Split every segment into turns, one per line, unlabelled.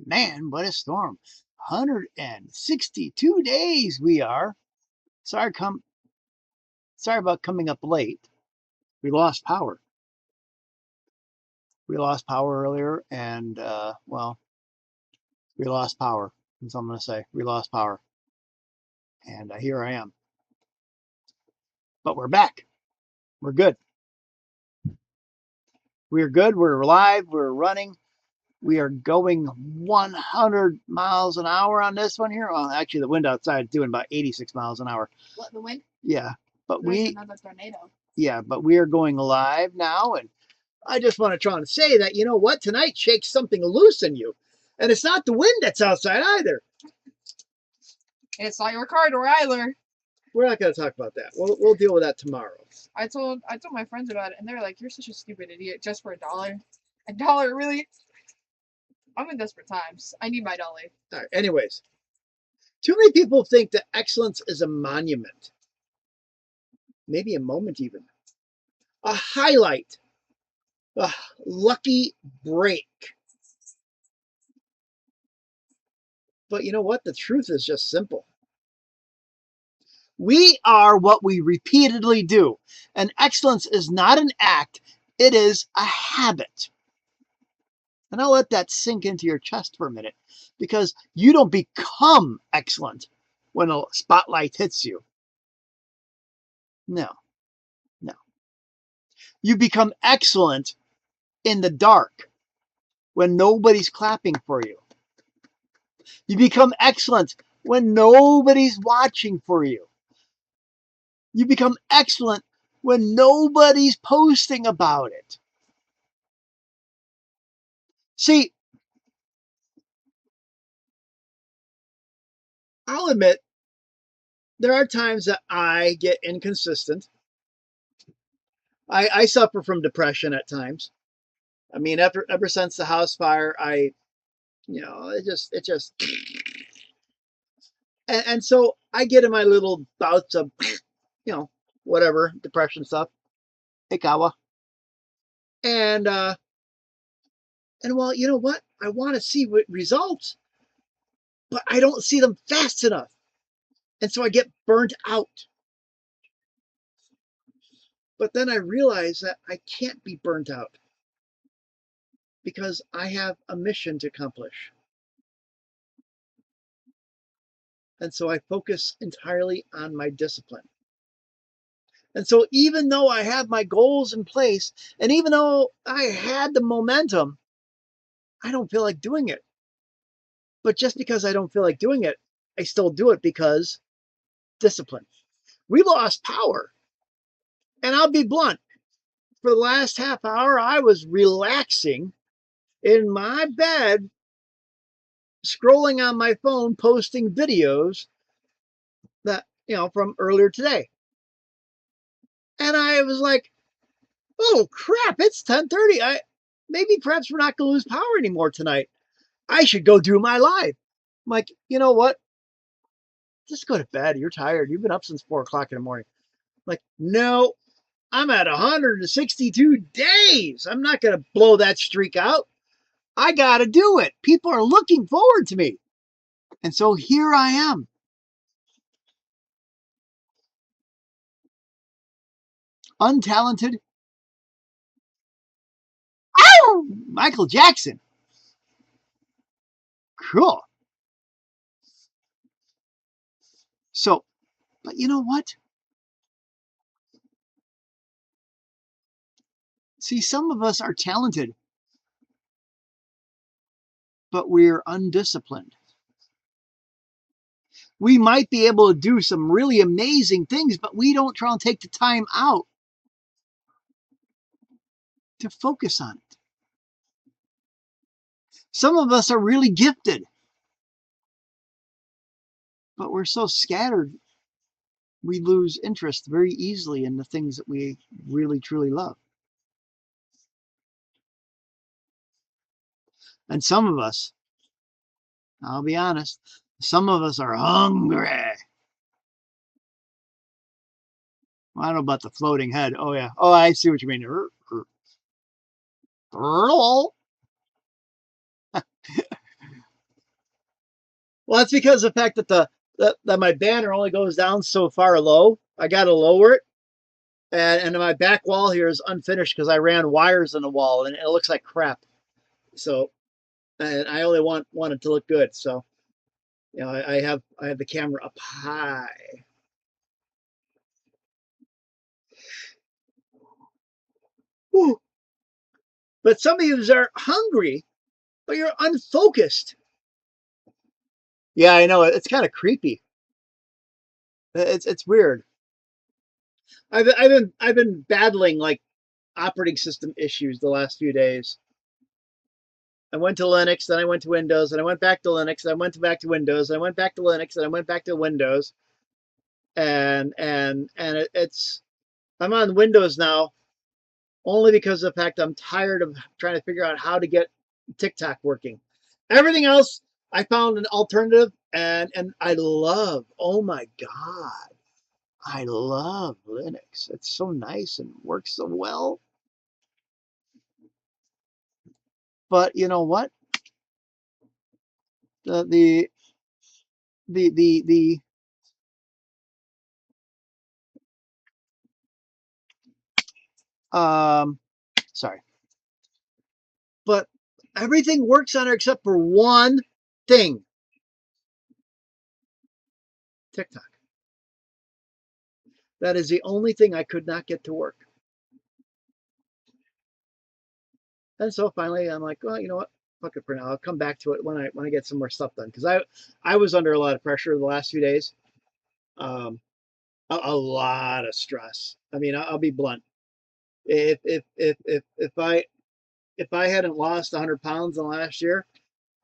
Man, what a storm. 162 days we are. Sorry about coming up late. We lost power. We lost power earlier and well, we lost power. That's all I'm going to say. We lost power. And here I am. But we're back. We're good. We're good. We're alive. We're running. We are going 100 miles an hour on this one here. Well, actually, the wind outside is doing about 86 miles an hour.
What, the wind?
Yeah, but
There's another tornado.
Yeah, but we are going live now, and I just want to try and say that, you know what, tonight shakes something loose in you, and it's not the wind that's outside either.
It's not your car door either.
We're not going to talk about that. We'll deal with that tomorrow.
I told my friends about it, and they're like, "You're such a stupid idiot, just for $1. $1, really?" I'm in desperate times. I need my dollar.
All right, anyways, too many people think that excellence is a monument. Maybe a moment even. A highlight. A lucky break. But you know what? The truth is just simple. We are what we repeatedly do. And excellence is not an act, it is a habit. And I'll let that sink into your chest for a minute, because you don't become excellent when a spotlight hits you. No. You become excellent in the dark when nobody's clapping for you. You become excellent when nobody's watching for you. You become excellent when nobody's posting about it. See, I'll admit, there are times that I get inconsistent. I suffer from depression at times. I mean, ever since the house fire, it just, and so I get in my little bouts of, whatever, depression stuff, ikawa. And well, you know what? I want to see what results, but I don't see them fast enough. And so I get burnt out. But then I realize that I can't be burnt out because I have a mission to accomplish. And so I focus entirely on my discipline. And so even though I have my goals in place, and even though I had the momentum, I don't feel like doing it. But just because I don't feel like doing it, I still do it because discipline. We lost power. And I'll be blunt. For the last half hour, I was relaxing in my bed, scrolling on my phone, posting videos that, from earlier today. And I was like, oh crap, it's 10:30. Maybe perhaps we're not going to lose power anymore tonight. I should go do my live. I'm like, you know what? Just go to bed. You're tired. You've been up since 4 o'clock in the morning. I'm like, no, I'm at 162 days. I'm not going to blow that streak out. I got to do it. People are looking forward to me. And so here I am. Untalented. Ow! Michael Jackson. Cool. So, but you know what? See, some of us are talented, but we're undisciplined. We might be able to do some really amazing things, but we don't try and take the time out to focus on it. Some of us are really gifted, but we're so scattered, we lose interest very easily in the things that we really, truly love. And some of us, I'll be honest, some of us are hungry. Well, I don't know about the floating head. Oh, yeah. Oh, I see what you mean. Well, that's because of the fact that that my banner only goes down so far low. I got to lower it, and my back wall here is unfinished because I ran wires in the wall and it looks like crap. So, and I only want it to look good. So, you know, I have the camera up high. Whew. But some of you are hungry, but you're unfocused. Yeah, I know. It's kind of creepy. It's weird. I've been battling like operating system issues the last few days. I went to Linux, then I went to Windows, then I went back to Linux, then I went back to Windows, then I went back to Linux, then I went back to Windows, and it's I'm on Windows now only because of the fact I'm tired of trying to figure out how to get TikTok working. Everything else I found an alternative, and I love. Oh my god, I love Linux. It's so nice and works so well. But you know what? The the the sorry, but everything works on it except for one thing: TikTok. That is the only thing I could not get to work. And so finally, I'm like, well, you know what? Fuck it for now. I'll come back to it when I get some more stuff done because I was under a lot of pressure the last few days, um, a lot of stress. I mean, I'll be blunt. If I hadn't lost 100 pounds in the last year,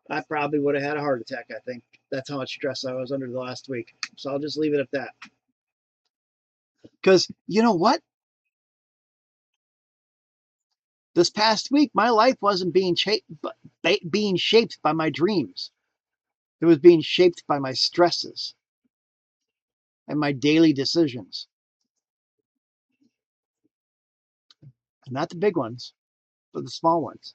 I probably would have had a heart attack. I think that's how much stress I was under the last week. So I'll just leave it at that. Because you know what? This past week, my life wasn't being shaped by my dreams. It was being shaped by my stresses and my daily decisions. And not the big ones, but the small ones.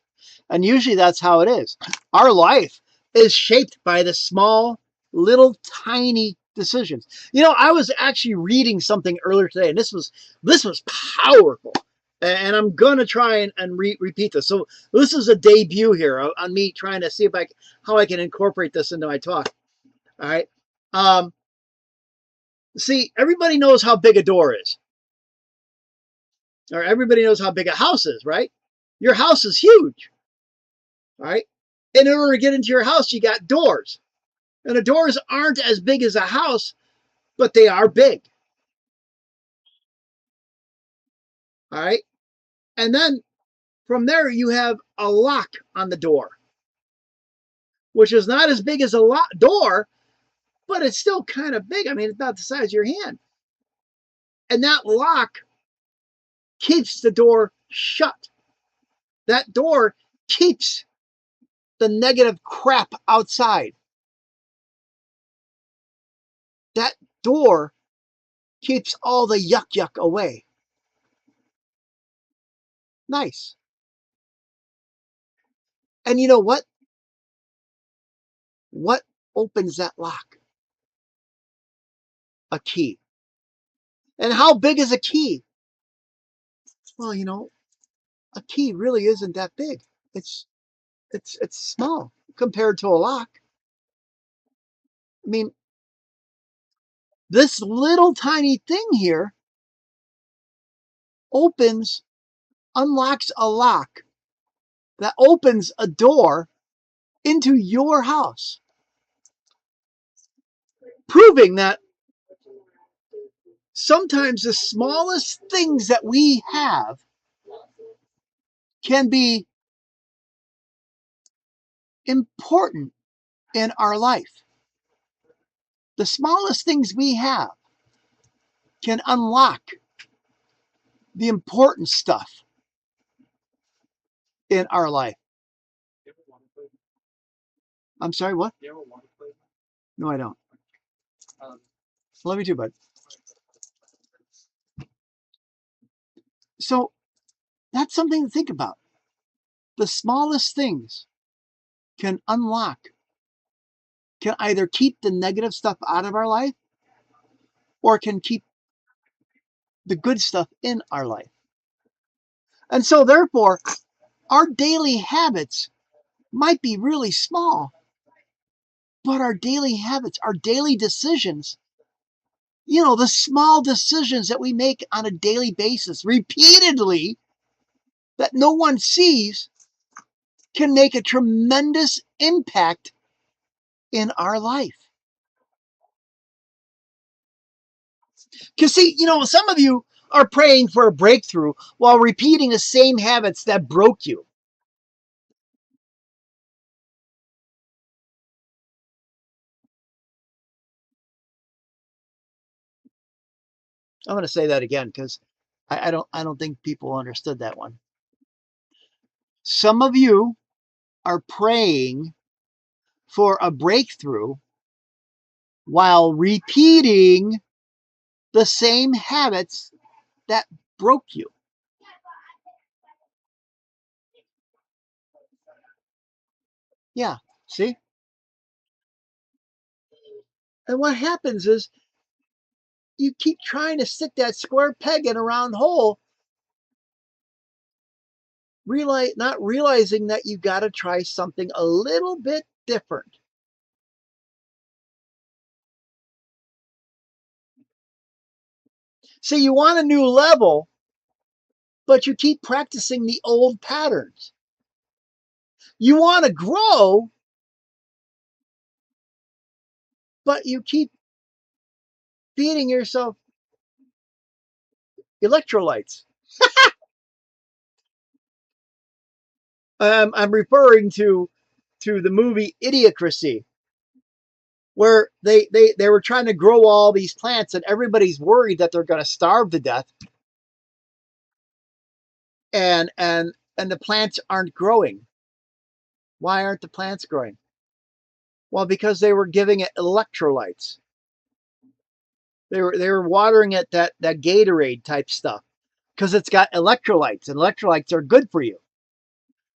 And usually that's how it is. Our life is shaped by the small, little, tiny decisions. You know, I was actually reading something earlier today, and this was powerful. And I'm gonna try and repeat this. So this is a debut here on me trying to see if how I can incorporate this into my talk. All right. Um, see, everybody knows how big a door is, or everybody knows how big a house is, right? Your house is huge, all right? And in order to get into your house, you got doors. And the doors aren't as big as a house, but they are big, all right? And then from there, you have a lock on the door, which is not as big as a door, but it's still kind of big. I mean, it's about the size of your hand. And that lock keeps the door shut. That door keeps the negative crap outside. That door keeps all the yuck away. Nice. And you know what? What opens that lock? A key. And how big is a key? Well, you know, a key really isn't that big. It's it's small compared to a lock. I mean, this little tiny thing here opens, unlocks a lock that opens a door into your house, proving that sometimes the smallest things that we have can be important in our life. The smallest things we have can unlock the important stuff in our life. I'm sorry, what? No, I don't. Love you too, bud. So that's something to think about. The smallest things can unlock can either keep the negative stuff out of our life or can keep the good stuff in our life. And so therefore, our daily habits might be really small, but our daily habits, our daily decisions, the small decisions that we make on a daily basis, repeatedly, that no one sees, can make a tremendous impact in our life. Because see, some of you are praying for a breakthrough while repeating the same habits that broke you. I'm going to say that again because I don't think people understood that one. Some of you are praying for a breakthrough while repeating the same habits that broke you. Yeah, see? And what happens is you keep trying to stick that square peg in a round hole, not realizing that you got to try something a little bit different. See, you want a new level, but you keep practicing the old patterns. You want to grow, but you keep feeding yourself electrolytes. I'm referring to the movie Idiocracy, where they were trying to grow all these plants and everybody's worried that they're going to starve to death, and the plants aren't growing. Why aren't the plants growing? Well, because they were giving it electrolytes. They were watering it that Gatorade type stuff because it's got electrolytes, and electrolytes are good for you.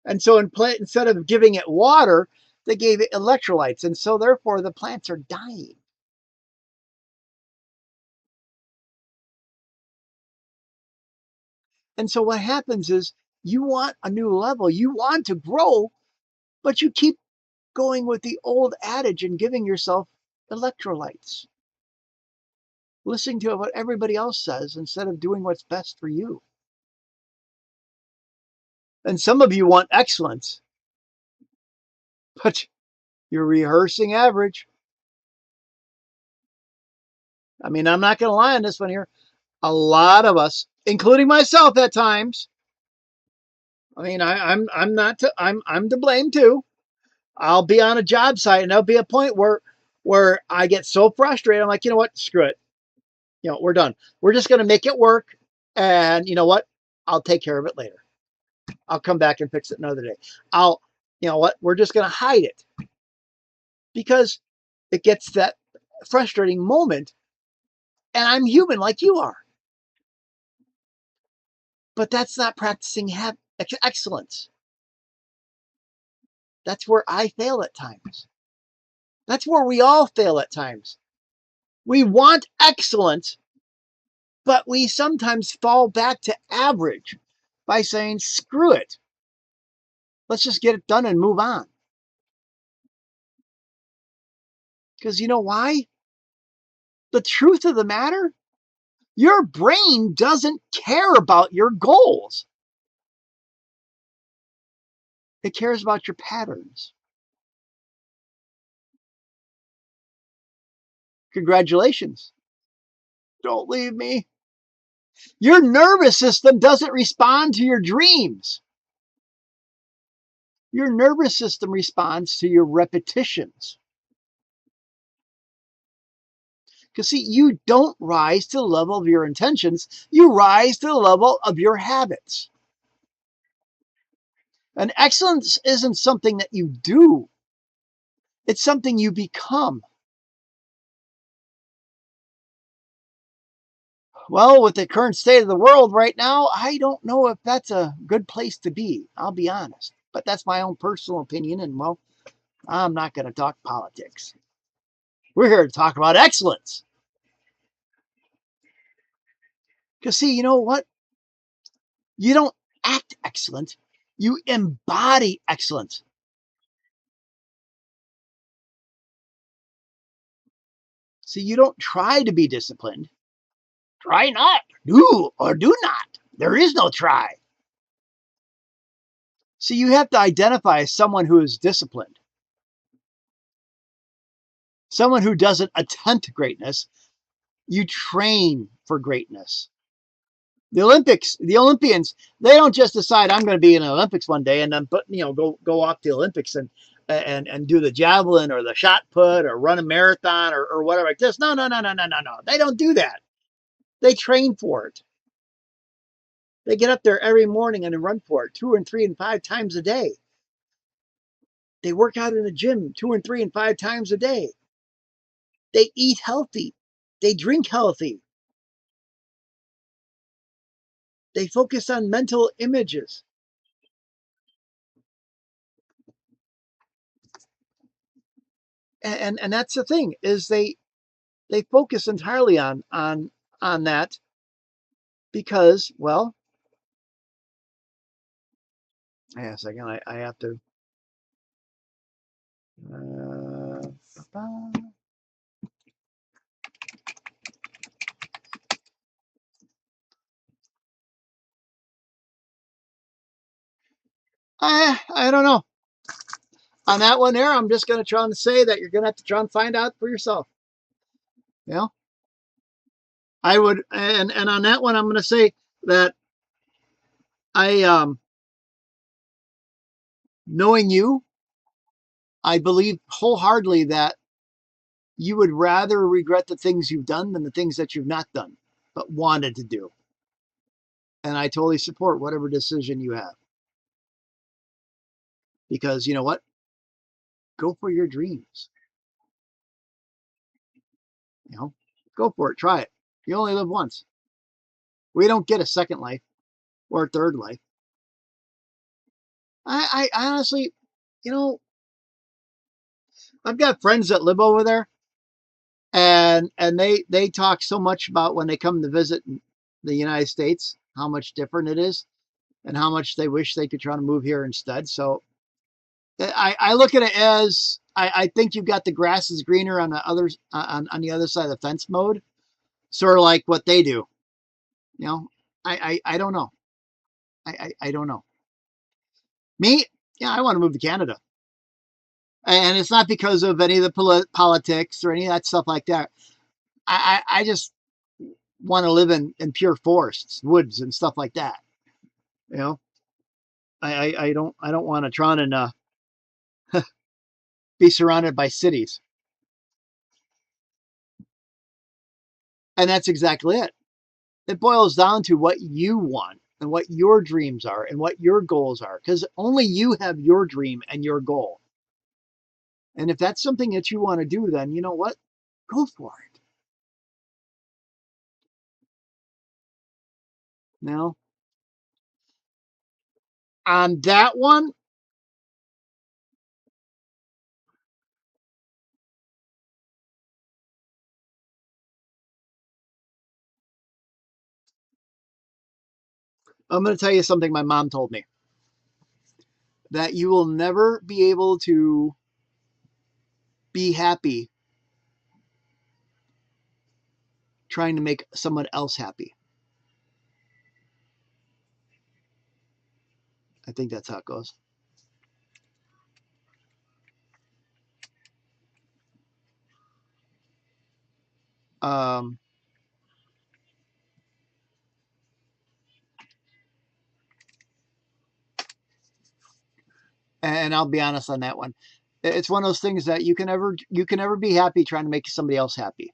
And so instead of giving it water, they gave it electrolytes, and so therefore the plants are dying. And so what happens is you want a new level, you want to grow, but you keep going with the old adage and giving yourself electrolytes, listening to what everybody else says instead of doing what's best for you. And some of you want excellence, but you're rehearsing average. I mean, I'm not going to lie on this one here. A lot of us, including myself at times, I mean, I'm not to, I'm to blame too. I'll be on a job site and there'll be a point where I get so frustrated. I'm like, you know what? Screw it. We're done. We're just going to make it work. And you know what? I'll take care of it later. I'll come back and fix it another day. You know what? We're just going to hide it because it gets that frustrating moment. And I'm human like you are. But that's not practicing excellence. That's where I fail at times. That's where we all fail at times. We want excellence, but we sometimes fall back to average by saying, screw it. Let's just get it done and move on. Because you know why? The truth of the matter, your brain doesn't care about your goals. It cares about your patterns. Congratulations. Don't leave me. Your nervous system doesn't respond to your dreams. Your nervous system responds to your repetitions. Because see, you don't rise to the level of your intentions, you rise to the level of your habits. And excellence isn't something that you do, it's something you become. Well, with the current state of the world right now, I don't know if that's a good place to be. I'll be honest. But that's my own personal opinion, and well, I'm not going to talk politics. We're here to talk about excellence. Because, see, you know what? You don't act excellent, you embody excellence. See, you don't try to be disciplined. Try not. Do or do not. There is no try. So you have to identify as someone who is disciplined, someone who doesn't attempt greatness. You train for greatness. The Olympians, they don't just decide I'm going to be in the Olympics one day and then go off the Olympics and do the javelin or the shot put or run a marathon or whatever like this. No. They don't do that. They train for it. They get up there every morning and run for it 2 and 3 and 5 times a day. They work out in the gym 2 and 3 and 5 times a day. They eat healthy. They drink healthy. They focus on mental images. And that's the thing, is they focus entirely on that because, well, hang on a second, I have to I don't know. On that one there, I'm just going to try and say that you're going to have to try and find out for yourself. You know, I would, and on that one, I'm going to say that knowing you, I believe wholeheartedly that you would rather regret the things you've done than the things that you've not done, but wanted to do. And I totally support whatever decision you have. Because you know what? Go for your dreams. You know, go for it. Try it. You only live once. We don't get a second life or a third life. I honestly, you know, I've got friends that live over there, and they talk so much about when they come to visit the United States, how much different it is, and how much they wish they could try to move here instead. So I look at it as I think you've got the grass is greener on the other on the other side of the fence mode, sort of like what they do. You know, I don't know. I don't know. Me, yeah, I want to move to Canada, and it's not because of any of the politics or any of that stuff like that. I just want to live in pure forests, woods, and stuff like that. You know, I don't want to try and be surrounded by cities, and that's exactly it. It boils down to what you want and what your dreams are and what your goals are, because only you have your dream and your goal. And if that's something that you want to do, then you know what? Go for it. Now, on that one, I'm going to tell you something my mom told me, that you will never be able to be happy trying to make someone else happy. I think that's how it goes. Um, and I'll be honest on that one. It's one of those things that you can never be happy trying to make somebody else happy.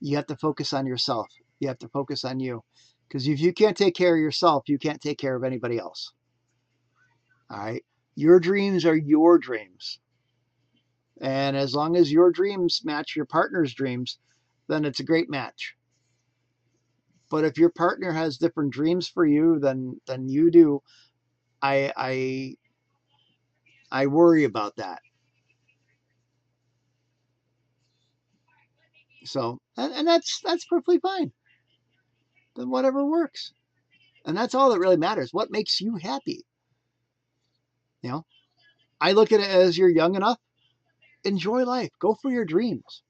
You have to focus on yourself. You have to focus on you. Because if you can't take care of yourself, you can't take care of anybody else. All right. Your dreams are your dreams. And as long as your dreams match your partner's dreams, then it's a great match. But if your partner has different dreams for you than you do, I I worry about that. So, and that's perfectly fine. Then whatever works. And that's all that really matters. What makes you happy? You know, I look at it as you're young enough, enjoy life. Go for your dreams.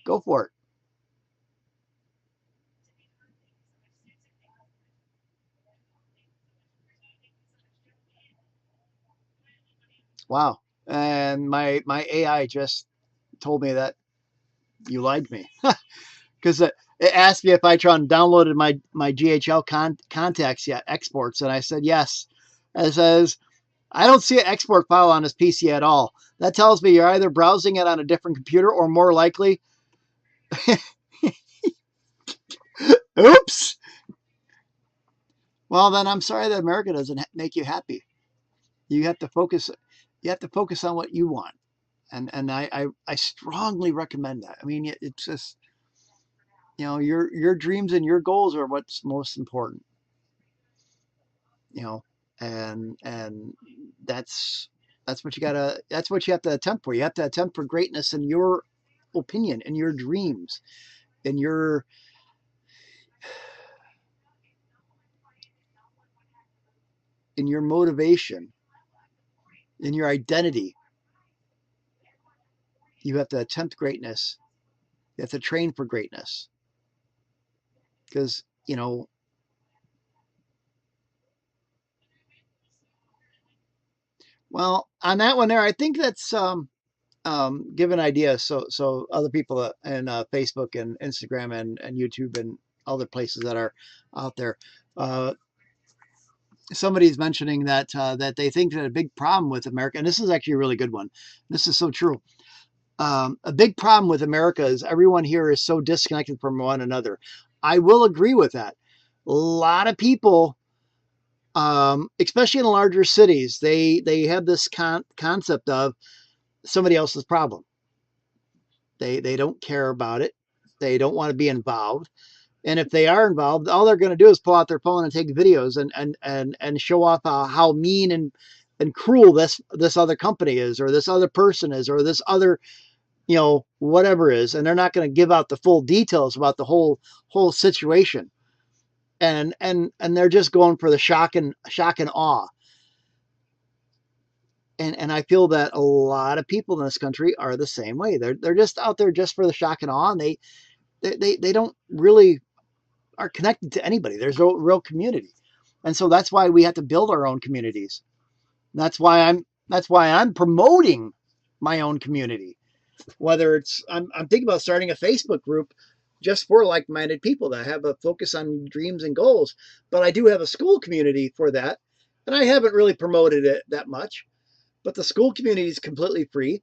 Go for it. Wow. And my AI just told me that you lied to me because it asked me if I tried and downloaded my GHL contacts yet exports, and I said yes. It says I don't see an export file on this PC at all. That tells me you're either browsing it on a different computer or more likely, oops. Well, then I'm sorry that America doesn't make you happy. You have to focus. You have to focus on what you want, and I strongly recommend that. I mean, it's just your dreams and your goals are what's most important. You know, and that's what you gotta. That's what you have to attempt for. You have to attempt for greatness in your opinion, in your dreams, in your motivation, in your identity. You have to attempt greatness. You have to train for greatness because well, on that one there, I think that's give an idea so other people in Facebook and Instagram and YouTube and other places that are out there. Uh, Somebody's mentioning that they think that a big problem with America, and this is actually a really good one. This is so true. A big problem with America is everyone here is so disconnected from one another. I will agree with that. A lot of people, especially in larger cities, they have this concept of somebody else's problem. They don't care about it. They don't want to be involved. And if they are involved, all they're going to do is pull out their phone and take videos and show off how mean and cruel this other company is, or this other person is, or this other whatever is, and they're not going to give out the full details about the whole situation. And they're just going for the shock and awe. And I feel that a lot of people in this country are the same way. They're just out there just for the shock and awe, and they don't really are connected to anybody. There's no real community, and so that's why we have to build our own communities. That's why I'm promoting my own community. Whether I'm thinking about starting a Facebook group just for like-minded people that have a focus on dreams and goals, but I do have a school community for that, and I haven't really promoted it that much. But the school community is completely free,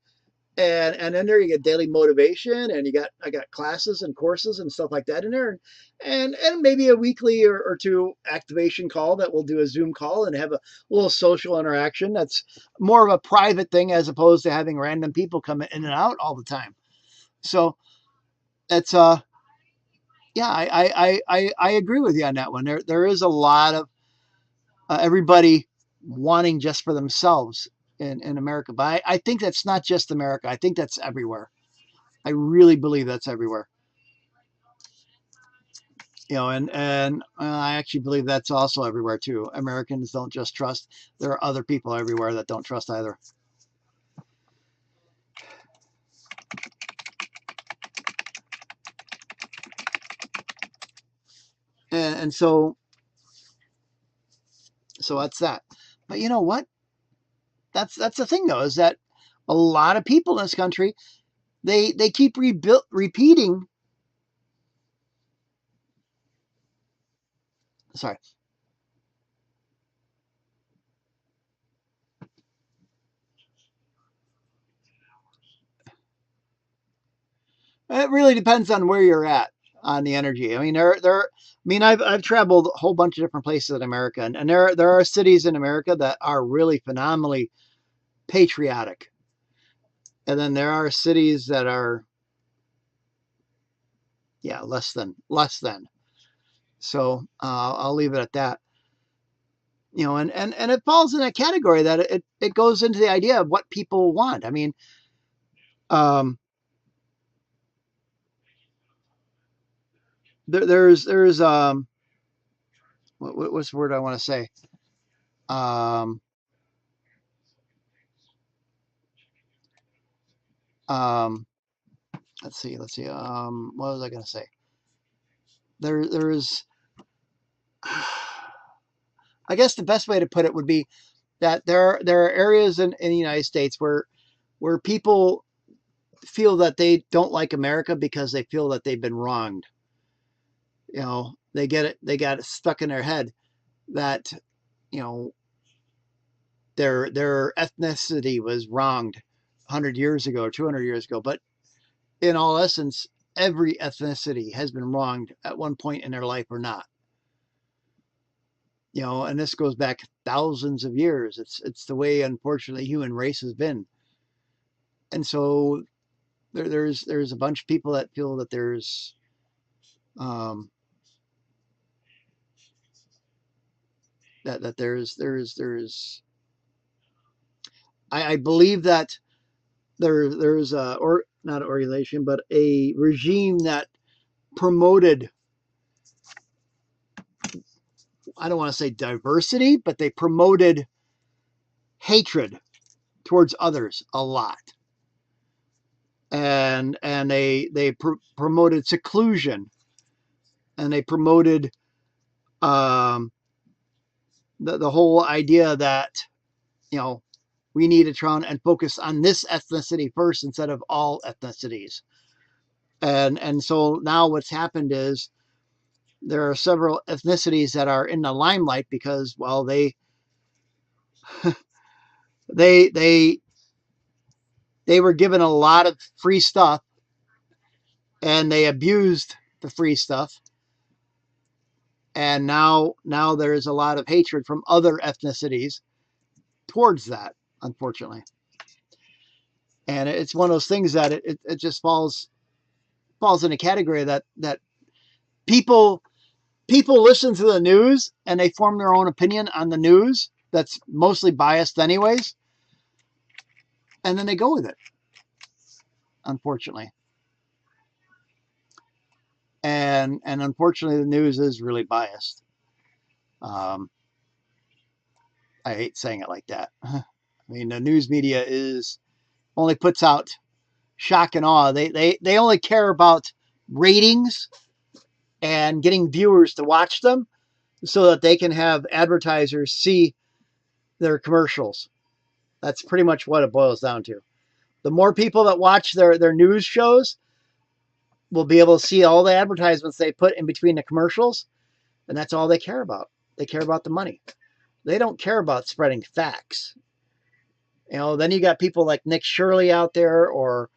and then there you get daily motivation, and I got classes and courses and stuff like that in there, and maybe a weekly or two activation call that we'll do a Zoom call and have a little social interaction. That's more of a private thing as opposed to having random people come in and out all the time. So it's yeah, I agree with you on that one. There is a lot of everybody wanting just for themselves in America. But I think that's not just America. I think that's everywhere. I really believe that's everywhere. And I actually believe that's also everywhere too. Americans don't just trust. There are other people everywhere that don't trust either. And so that's that. But you know what? That's the thing though, is that a lot of people in this country they keep repeating. Sorry. It really depends on where you're at on the energy. I mean, I've traveled a whole bunch of different places in America, and there are cities in America that are really phenomenally patriotic, and then there are cities that are, yeah, less than. So I'll leave it at that. And it falls in that category that it goes into the idea of what people want. I mean, um, there's what's the word I want to say? Um, um, let's see. What was I going to say? There's, I guess the best way to put it would be that there are areas in the United States where people feel that they don't like America because they feel that they've been wronged. You know, they got it stuck in their head that, you know, their ethnicity was wronged 100 years ago or 200 years ago. But in all essence, every ethnicity has been wronged at one point in their life or not. You know, and this goes back thousands of years. It's the way, unfortunately, human race has been. And so there's a bunch of people that feel that um, there's I believe that there's a, or not an organization but a regime that promoted, I don't want to say diversity, but they promoted hatred towards others a lot, and promoted seclusion, and they promoted um, the whole idea that, you know, we need to try and focus on this ethnicity first instead of all ethnicities. And so now what's happened is there are several ethnicities that are in the limelight because, well, they they they were given a lot of free stuff and they abused the free stuff, and now there's a lot of hatred from other ethnicities towards that, unfortunately. And it's one of those things that it just falls in a category that people people listen to the news and they form their own opinion on the news that's mostly biased anyways, and then they go with it, unfortunately. And unfortunately the news is really biased. um, I hate saying it like that. I mean, the news media is only puts out shock and awe. They only care about ratings and getting viewers to watch them so that they can have advertisers see their commercials. That's pretty much what it boils down to. The more people that watch their news shows will be able to see all the advertisements they put in between the commercials, and that's all they care about. They care about the money. They don't care about spreading facts. You know, then you got people like Nick Shirley out there, or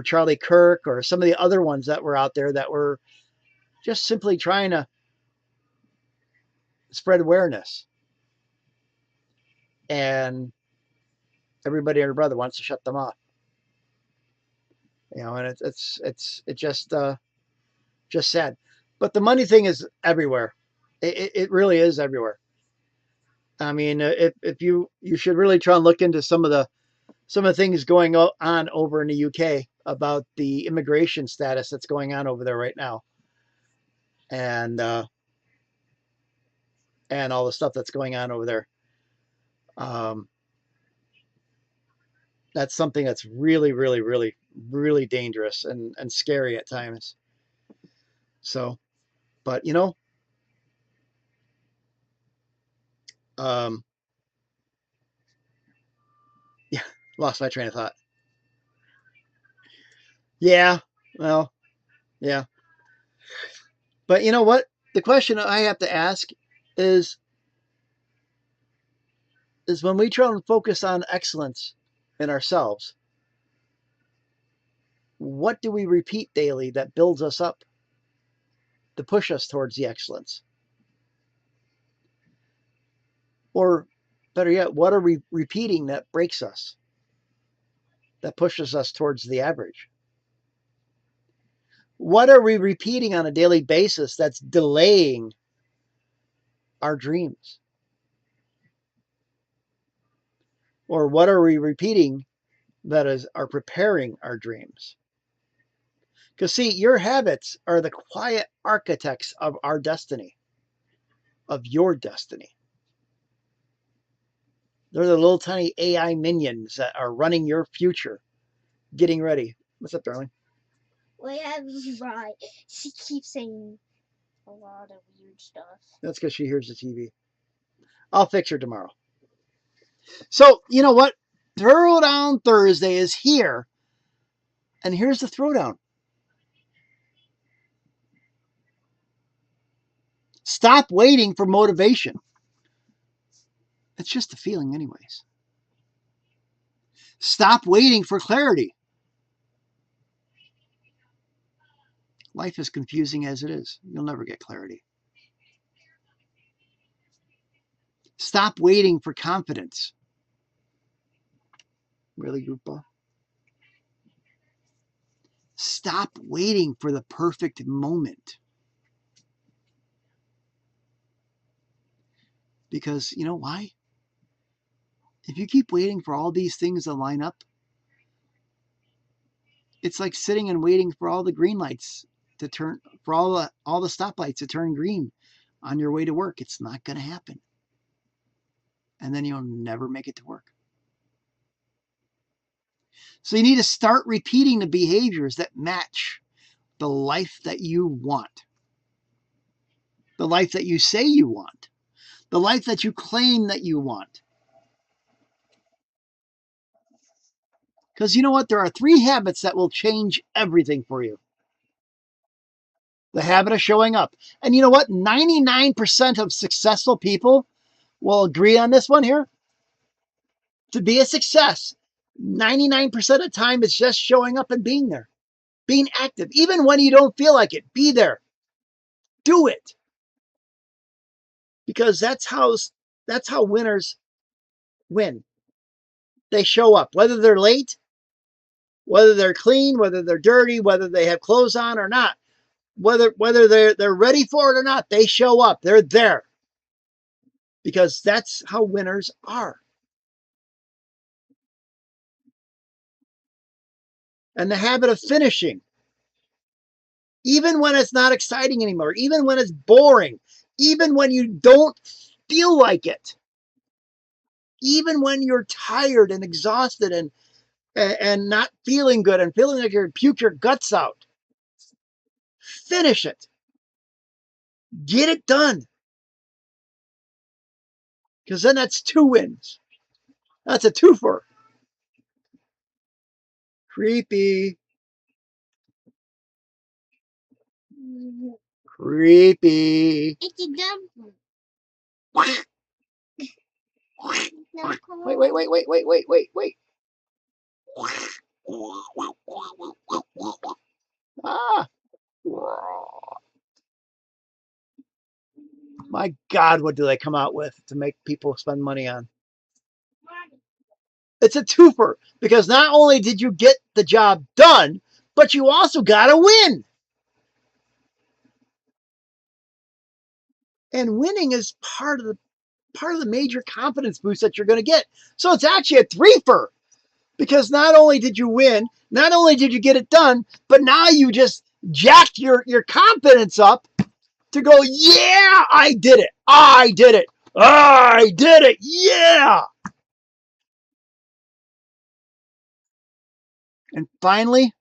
Charlie Kirk, or some of the other ones that were out there that were just simply trying to spread awareness. And everybody and their brother wants to shut them off. You know, and it's just sad. But the money thing is everywhere. It really is everywhere. I mean, if you should really try and look into some of the things going on over in the UK about the immigration status that's going on over there right now, and and all the stuff that's going on over there. Um, that's something that's really, really, really, really dangerous and scary at times. So, but you know, um, yeah, lost my train of thought. Yeah, well, yeah, but you know what? The question I have to ask is is when we try and focus on excellence in ourselves, what do we repeat daily that builds us up to push us towards the excellence? Or better yet, what are we repeating that breaks us, that pushes us towards the average? What are we repeating on a daily basis that's delaying our dreams? Or what are we repeating that are preparing our dreams? Because, see, your habits are the quiet architects of our destiny, of your destiny. They're the little tiny AI minions that are running your future, getting ready. What's up, darling?
Well, yeah, right. She keeps saying a lot of weird stuff.
That's because she hears the TV. I'll fix her tomorrow. So, you know what? Throwdown Thursday is here. And here's the throwdown. Stop waiting for motivation. It's just a feeling, anyways. Stop waiting for clarity. Life is confusing as it is. You'll never get clarity. Stop waiting for confidence. Really, goofball? Stop waiting for the perfect moment. Because you know why? If you keep waiting for all these things to line up, it's like sitting and waiting for all the green lights to turn, for all the stoplights to turn green on your way to work. It's not going to happen. And then you'll never make it to work. So you need to start repeating the behaviors that match the life that you want. The life that you say you want. The life that you claim that you want. Because you know what? There are 3 habits that will change everything for you. The habit of showing up. And you know what? 99% of successful people will agree on this one here. To be a success, 99% of the time it's just showing up and being there. Being active. Even when you don't feel like it, be there. Do it. Because that's how winners win. They show up. Whether they're late, whether they're clean, whether they're dirty, whether they have clothes on or not, whether they're ready for it or not, they show up. They're there. Because that's how winners are. And the habit of finishing. Even when it's not exciting anymore, even when it's boring, even when you don't feel like it, even when you're tired and exhausted and not feeling good and feeling like you're going to puke your guts out, finish it. Get it done. Because then that's 2 wins. That's a twofer. Creepy. Creepy.
It's a dumb
Wait. Ah. My God, what do they come out with to make people spend money on? It's a twofer because not only did you get the job done, but you also got to win. And winning is part of the major confidence boost that you're going to get. So it's actually a threefer because not only did you win, not only did you get it done, but now you just jacked your confidence up to go, yeah, I did it. I did it. I did it. Yeah. And finally,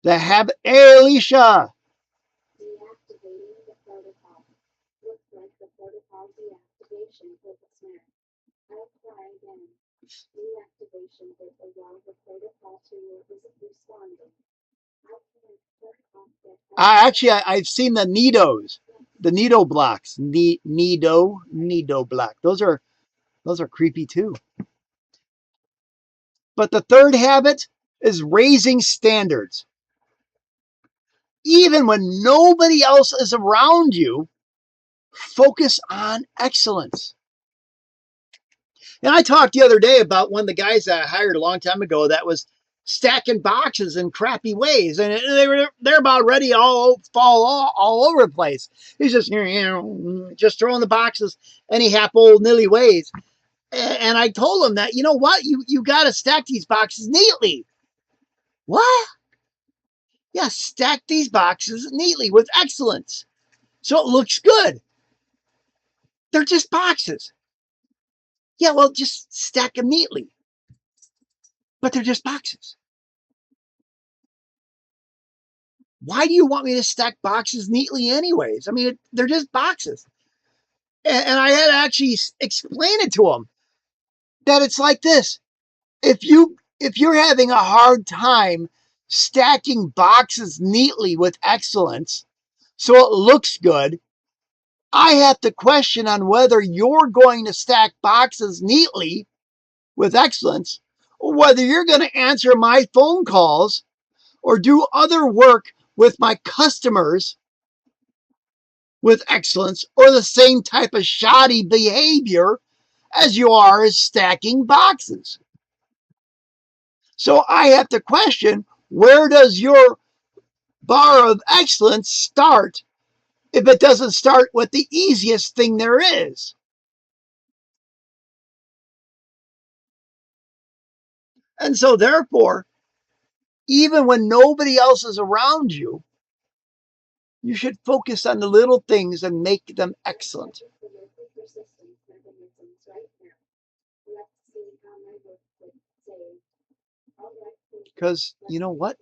the habit. Hey, Alicia.
Deactivating the protocol. Looks like the protocol deactivation hit the snare. I'll try again. Deactivation hit the while the protocol tool isn't responding. I can't turn off the
I've seen the Nidos, the Nido blocks. Nido block. Those are creepy too. But the third habit is raising standards. Even when nobody else is around you, focus on excellence. And I talked the other day about one of the guys that I hired a long time ago that was stacking boxes in crappy ways, and they're about ready to fall all over the place. He's just just throwing the boxes any hap old nilly ways. And I told him that, you know what, you got to stack these boxes neatly. What? Yeah, stack these boxes neatly with excellence so it looks good. They're just boxes. Yeah, well, just stack them neatly. But they're just boxes. Why do you want me to stack boxes neatly anyways? I mean, they're just boxes. And I had to actually explain it to them that it's like this. If you're having a hard time stacking boxes neatly with excellence so it looks good, I have to question on whether you're going to stack boxes neatly with excellence or whether you're going to answer my phone calls or do other work with my customers with excellence or the same type of shoddy behavior as you are as stacking boxes. So I have to question, where does your bar of excellence start if it doesn't start with the easiest thing there is? And so therefore, even when nobody else is around you, you should focus on the little things and make them excellent. Because you know what?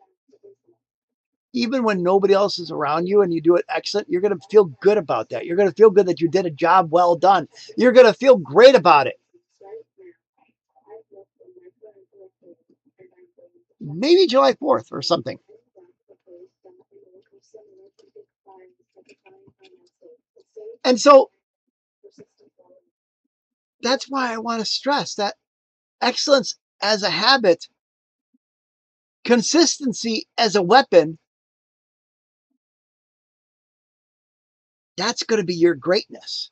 Even when nobody else is around you and you do it excellent, you're going to feel good about that. You're going to feel good that you did a job well done. You're going to feel great about it. Maybe July 4th or something. And so that's why I want to stress that excellence as a habit, consistency as a weapon, that's going to be your greatness.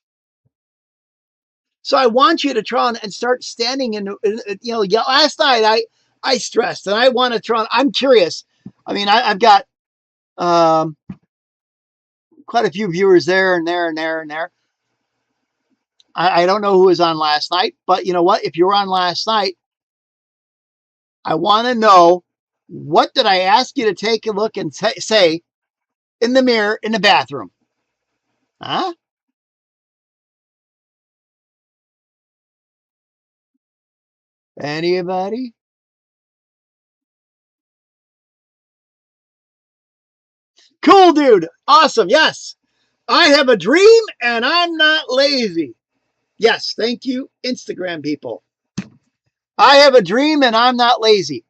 So I want you to try and start standing in, last night I stressed and I want to try, I'm curious. I mean, I've got quite a few viewers there and there and there and there. I don't know who was on last night, but you know what? If you were on last night, I want to know, what did I ask you to take a look and say in the mirror in the bathroom? Huh? Anybody? Cool, dude. Awesome. Yes. I have a dream and I'm not lazy. Yes. Thank you, Instagram people. I have a dream and I'm not lazy.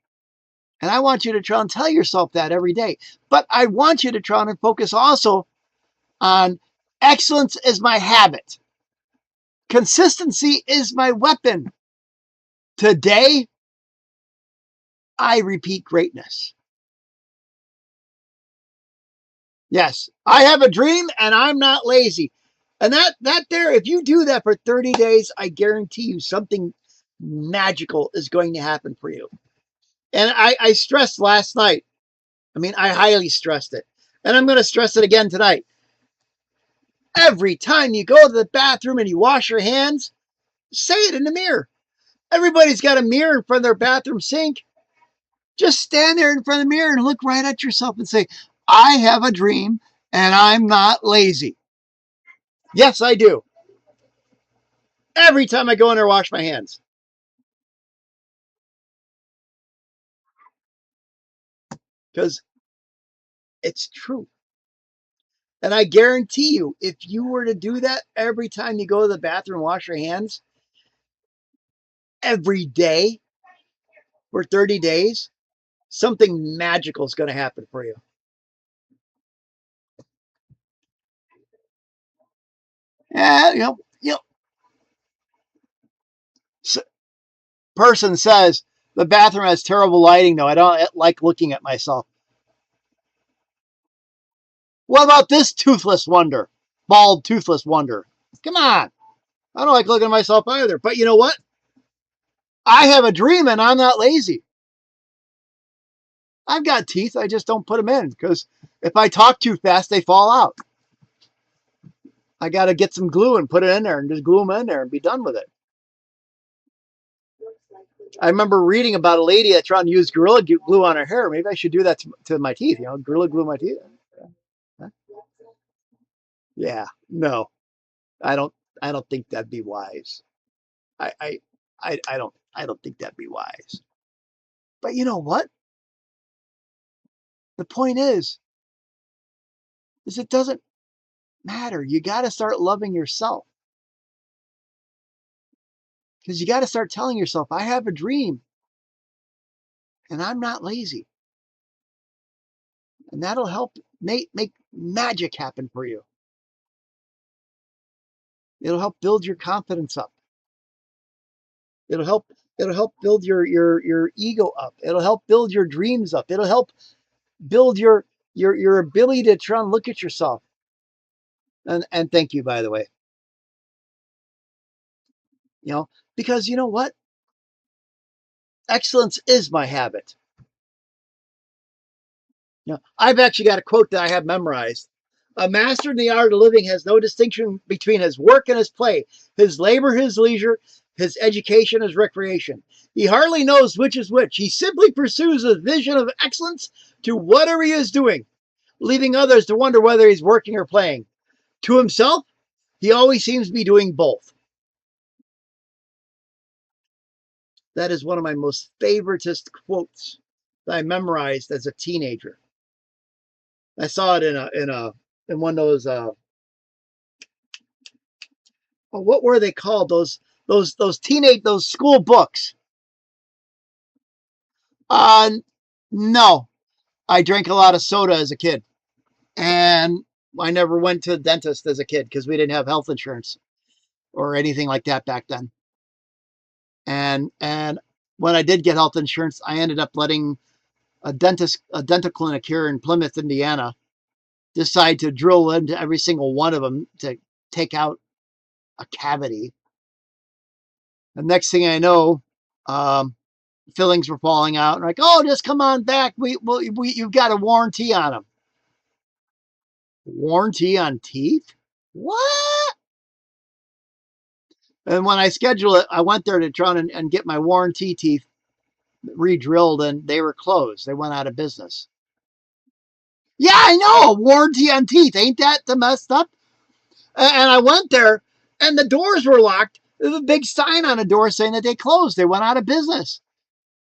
And I want you to try and tell yourself that every day. But I want you to try and focus also on excellence is my habit. Consistency is my weapon. Today, I repeat greatness. Yes, I have a dream and I'm not lazy. And that there, if you do that for 30 days, I guarantee you something magical is going to happen for you. And I stressed last night. I mean, I highly stressed it. And I'm going to stress it again tonight. Every time you go to the bathroom and you wash your hands, say it in the mirror. Everybody's got a mirror in front of their bathroom sink. Just stand there in front of the mirror and look right at yourself and say, I have a dream and I'm not lazy. Yes, I do. Every time I go in there, wash my hands. Because it's true. And I guarantee you, if you were to do that every time you go to the bathroom, wash your hands, every day for 30 days, something magical is going to happen for you. Yeah, person says the bathroom has terrible lighting, though. I don't like looking at myself. What about this toothless wonder? Bald, toothless wonder. Come on. I don't like looking at myself either. But you know what? I have a dream and I'm not lazy. I've got teeth. I just don't put them in because if I talk too fast, they fall out. I got to get some glue and put it in there and just glue them in there and be done with it. I remember reading about a lady that's trying to use Gorilla Glue on her hair. Maybe I should do that to my teeth. Gorilla Glue my teeth. Huh? Yeah, no, I don't. I don't think that'd be wise. I, I, I don't think that'd be wise. But you know what? The point is it doesn't matter. You got to start loving yourself because you got to start telling yourself, I have a dream and I'm not lazy. And that'll help make magic happen for you. It'll help build your confidence up. It'll help build your ego up. It'll help build your dreams up. It'll help build your ability to try and look at yourself. And thank you, by the way. Because you know what? Excellence is my habit. I've actually got a quote that I have memorized. A master in the art of living has no distinction between his work and his play, his labor, his leisure, his education, his recreation. He hardly knows which is which. He simply pursues a vision of excellence to whatever he is doing, leaving others to wonder whether he's working or playing. To himself, he always seems to be doing both. That is one of my most favoritist quotes that I memorized as a teenager. I saw it in one of those what were they called? Those school books. No, I drank a lot of soda as a kid, and I never went to the dentist as a kid because we didn't have health insurance or anything like that back then. And when I did get health insurance, I ended up letting a dental clinic here in Plymouth, Indiana, decide to drill into every single one of them to take out a cavity. The next thing I know, fillings were falling out. And like, oh, just come on back. You've got a warranty on them. Warranty on teeth? What? And when I scheduled it, I went there to try and get my warranty teeth re-drilled, and they were closed. They went out of business. Yeah, I know. Warranty on teeth. Ain't that the messed up? And I went there, and the doors were locked. There's a big sign on the door saying that they closed. They went out of business.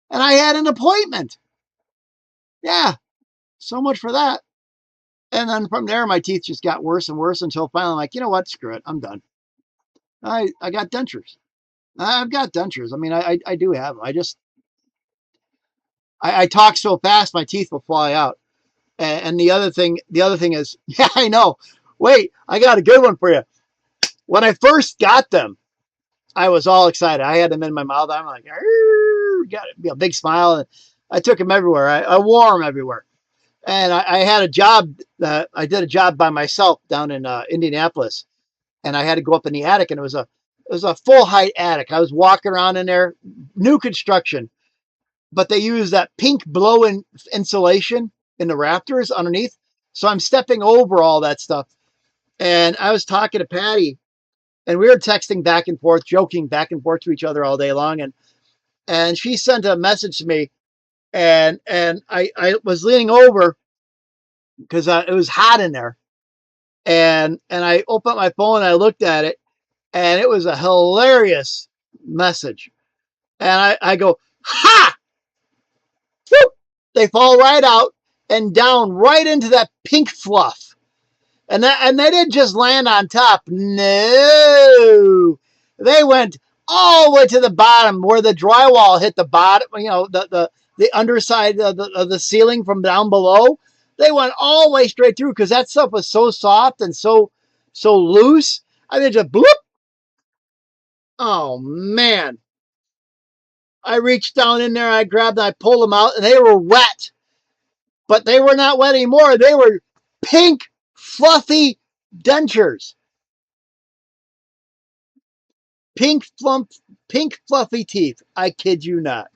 And I had an appointment. Yeah, so much for that. And then from there, my teeth just got worse and worse until finally I'm like, you know what? Screw it. I'm done. I got dentures. I've got dentures. I mean, I do have them. I talk so fast, my teeth will fly out. And the other thing is, yeah, I know. Wait, I got a good one for you. When I first got them, I was all excited. I had them in my mouth. I'm like, got a big smile. And I took them everywhere. I wore them everywhere. And I had a job. I did a job by myself down in Indianapolis, and I had to go up in the attic, and it was a full height attic. I was walking around in there, new construction, but they use that pink blow in insulation in the rafters underneath. So I'm stepping over all that stuff, and I was talking to Patty, and we were texting back and forth, joking back and forth to each other all day long, and she sent a message to me, and I was leaning over because it was hot in there. And I opened my phone and I looked at it, and it was a hilarious message. And I go, ha! Whoop! They fall right out and down right into that pink fluff. And they didn't just land on top. No. They went all the way to the bottom where the drywall hit the bottom, the underside of the ceiling from down below. They went all the way straight through because that stuff was so soft and so loose. I mean, just bloop. Oh, man. I reached down in there, I grabbed them, I pulled them out, and they were wet. But they were not wet anymore. They were pink, fluffy dentures. Pink, fluffy teeth. I kid you not.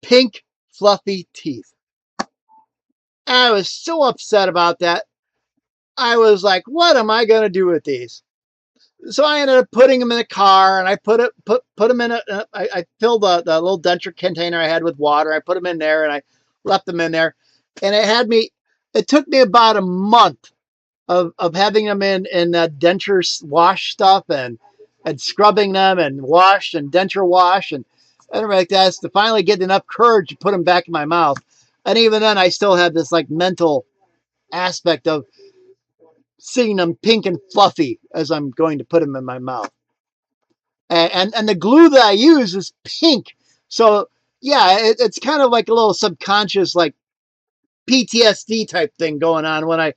Pink, fluffy teeth. I was so upset about that. I was like, what am I going to do with these? So I ended up putting them in a car, and I put them in I filled the little denture container I had with water. I put them in there, and I left them in there, and it took me about a month of having them in denture wash stuff and scrubbing them and wash and denture wash and everything like that to finally get enough courage to put them back in my mouth. And even then, I still have this like mental aspect of seeing them pink and fluffy as I'm going to put them in my mouth. And the glue that I use is pink. So yeah, it's kind of like a little subconscious like PTSD type thing going on when I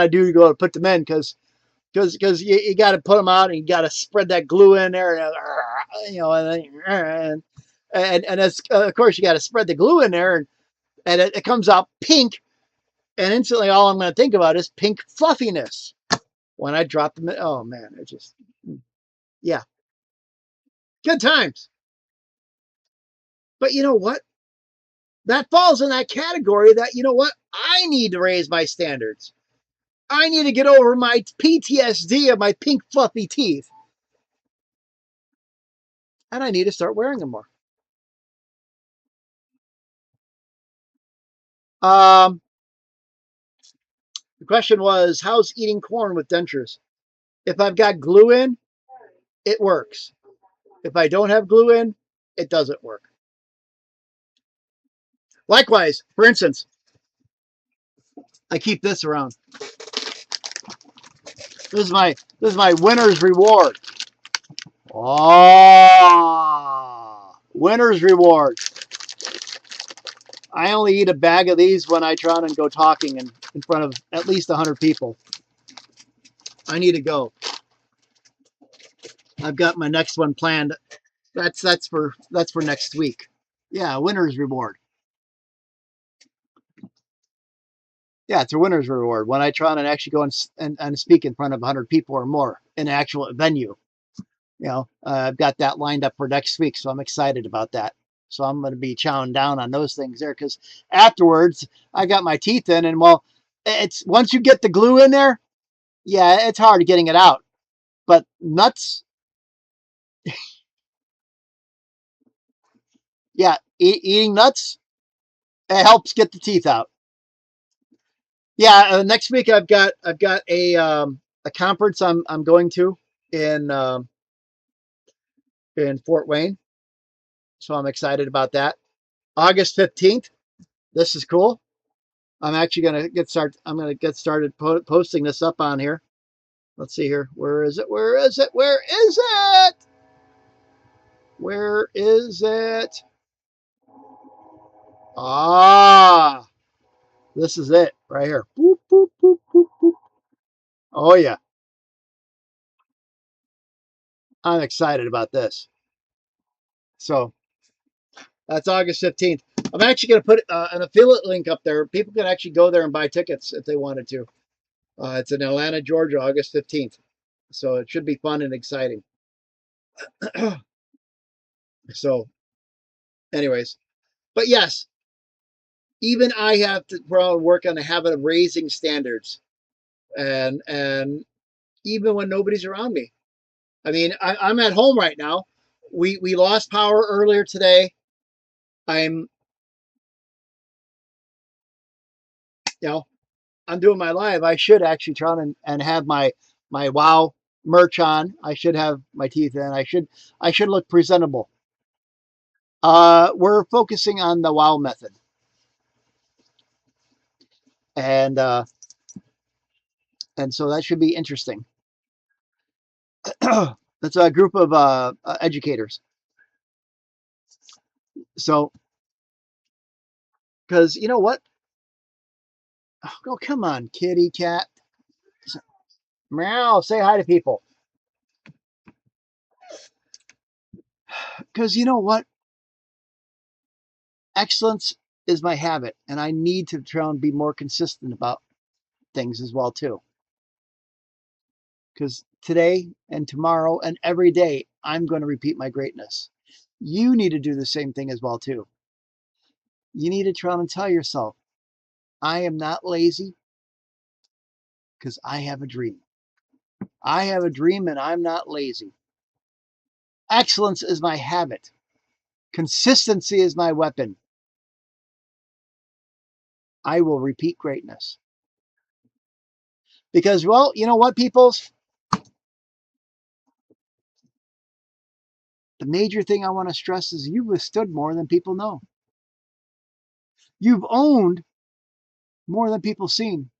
do go to put them in because you got to put them out and you got to spread that glue in there and, and it's, of course you got to spread the glue in there and it comes out pink and instantly all I'm going to think about is pink fluffiness when I drop them in. Oh man, it just yeah, good times. But you know what? That falls in that category that, you know what? I need to raise my standards. I need to get over my PTSD of my pink fluffy teeth. And I need to start wearing them more. The question was, how's eating corn with dentures? If I've got glue in, it works. If I don't have glue in, it doesn't work. Likewise, for instance, I keep this around. This is my winner's reward. Oh, winner's reward. I only eat a bag of these when I try and go talking in front of at least 100 people. I need to go. I've got my next one planned. That's for next week. Yeah, winner's reward. Yeah, it's a winner's reward when I try and actually go and speak in front of 100 people or more in an actual venue. You know, I've got that lined up for next week, so I'm excited about that. So I'm going to be chowing down on those things there because afterwards I got my teeth in, and well, it's once you get the glue in there, yeah, it's hard getting it out. But nuts, yeah, eating nuts, it helps get the teeth out. Yeah, next week I've got a conference I'm going to in Fort Wayne, so I'm excited about that. August 15th. This is cool. I'm actually gonna I'm gonna get started posting this up on here. Let's see here. Where is it? Where is it? Where is it? Where is it? Ah, this is it right here. Boop, boop, boop, boop, boop. Oh yeah, I'm excited about this. So that's August 15th. I'm actually going to put an affiliate link up there. People can actually go there and buy tickets if they wanted to. It's in Atlanta, Georgia, August 15th. So it should be fun and exciting. So, anyways, but yes, even I have to work on the habit of raising standards, and even when nobody's around me. I mean, I'm at home right now. We lost power earlier today. I'm you know I'm doing my live. I should actually try and have my WoW merch on. I should have my teeth in. I should look presentable. We're focusing on the WoW method, and so that should be interesting. It's a group of educators. So, because you know what? Oh, come on, kitty cat. Meow, say hi to people. Because you know what? Excellence is my habit, and I need to try and be more consistent about things as well too. Because today and tomorrow and every day, I'm going to repeat my greatness. You need to do the same thing as well too. You need to try and tell yourself, I am not lazy because I have a dream. I have a dream and I'm not lazy. Excellence is my habit. Consistency is my weapon. I will repeat greatness. Because, well, you know what, peoples? The major thing I want to stress is you've withstood more than people know. You've owned more than people seen.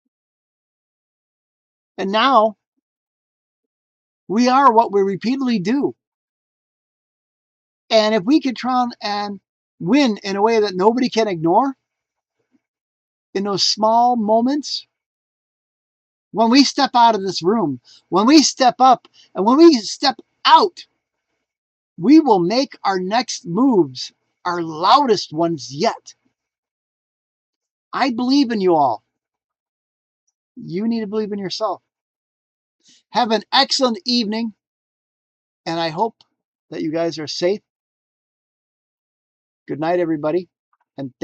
And now we are what we repeatedly do. And if we can try and win in a way that nobody can ignore, in those small moments, when we step out of this room, when we step up, and when we step out, we will make our next moves our loudest ones yet. I believe in you all. You need to believe in yourself. Have an excellent evening, and I hope that you guys are safe. Good night, everybody, and thank